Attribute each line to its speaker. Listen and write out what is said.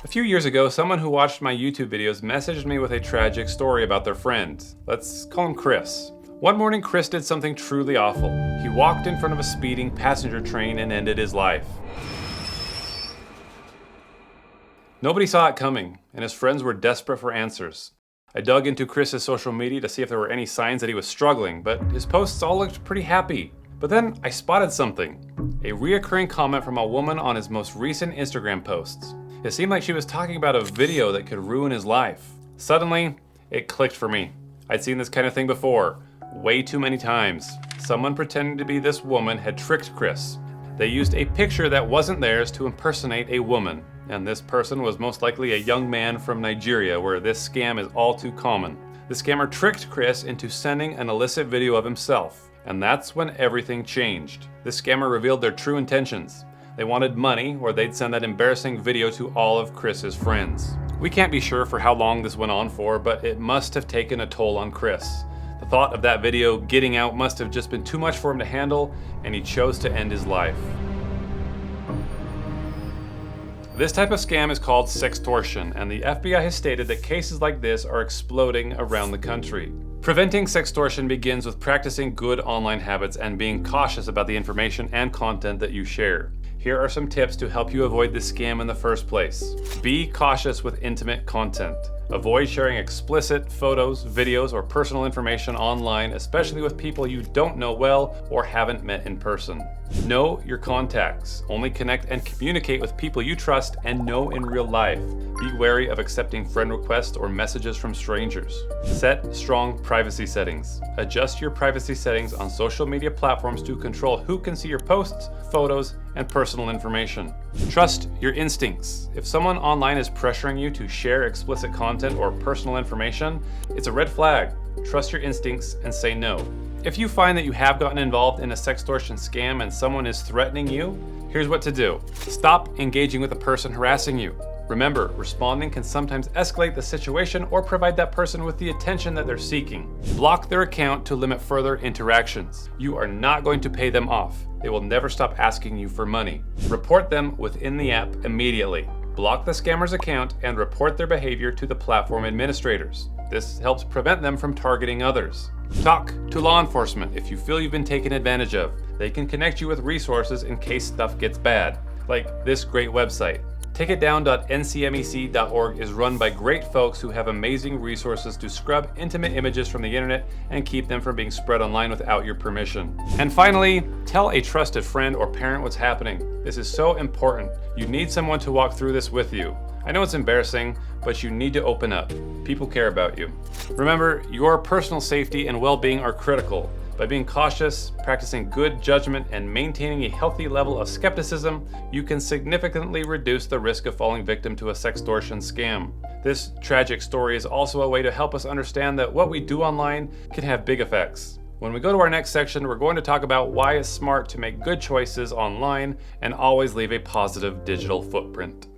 Speaker 1: A few years ago, someone who watched my YouTube videos messaged me with a tragic story about their friend. Let's call him Chris. One morning, Chris did something truly awful. He walked in front of a speeding passenger train and ended his life. Nobody saw it coming, and his friends were desperate for answers. I dug into Chris's social media to see if there were any signs that he was struggling, but his posts all looked pretty happy. But then I spotted something. A reoccurring comment from a woman on his most recent Instagram posts. It seemed like she was talking about a video that could ruin his life. Suddenly, it clicked for me. I'd seen this kind of thing before, way too many times. Someone pretending to be this woman had tricked Chris. They used a picture that wasn't theirs to impersonate a woman, and this person was most likely a young man from Nigeria, where this scam is all too common. The scammer tricked Chris into sending an illicit video of himself, and that's when everything changed. The scammer revealed their true intentions. They wanted money, or they'd send that embarrassing video to all of Chris's friends. We can't be sure for how long this went on for, but it must have taken a toll on Chris. The thought of that video getting out must have just been too much for him to handle, and he chose to end his life. This type of scam is called sextortion, and the FBI has stated that cases like this are exploding around the country. Preventing sextortion begins with practicing good online habits and being cautious about the information and content that you share. Here are some tips to help you avoid this scam in the first place. Be cautious with intimate content. Avoid sharing explicit photos, videos, or personal information online, especially with people you don't know well or haven't met in person. Know your contacts. Only connect and communicate with people you trust and know in real life. Be wary of accepting friend requests or messages from strangers. Set strong privacy settings. Adjust your privacy settings on social media platforms to control who can see your posts, photos, and personal information. Trust your instincts. If someone online is pressuring you to share explicit content or personal information, it's a red flag. Trust your instincts and say no. If you find that you have gotten involved in a sextortion scam and someone is threatening you, here's what to do. Stop engaging with the person harassing you. Remember, responding can sometimes escalate the situation or provide that person with the attention that they're seeking. Block their account to limit further interactions. You are not going to pay them off. They will never stop asking you for money. Report them within the app immediately. Block the scammer's account and report their behavior to the platform administrators. This helps prevent them from targeting others. Talk to law enforcement if you feel you've been taken advantage of. They can connect you with resources in case stuff gets bad, like this great website. TakeItDown.ncmec.org is run by great folks who have amazing resources to scrub intimate images from the internet and keep them from being spread online without your permission. And finally, tell a trusted friend or parent what's happening. This is so important. You need someone to walk through this with you. I know it's embarrassing, but you need to open up. People care about you. Remember, your personal safety and well-being are critical. By being cautious, practicing good judgment, and maintaining a healthy level of skepticism, you can significantly reduce the risk of falling victim to a sextortion scam. This tragic story is also a way to help us understand that what we do online can have big effects. When we go to our next section, we're going to talk about why it's smart to make good choices online and always leave a positive digital footprint.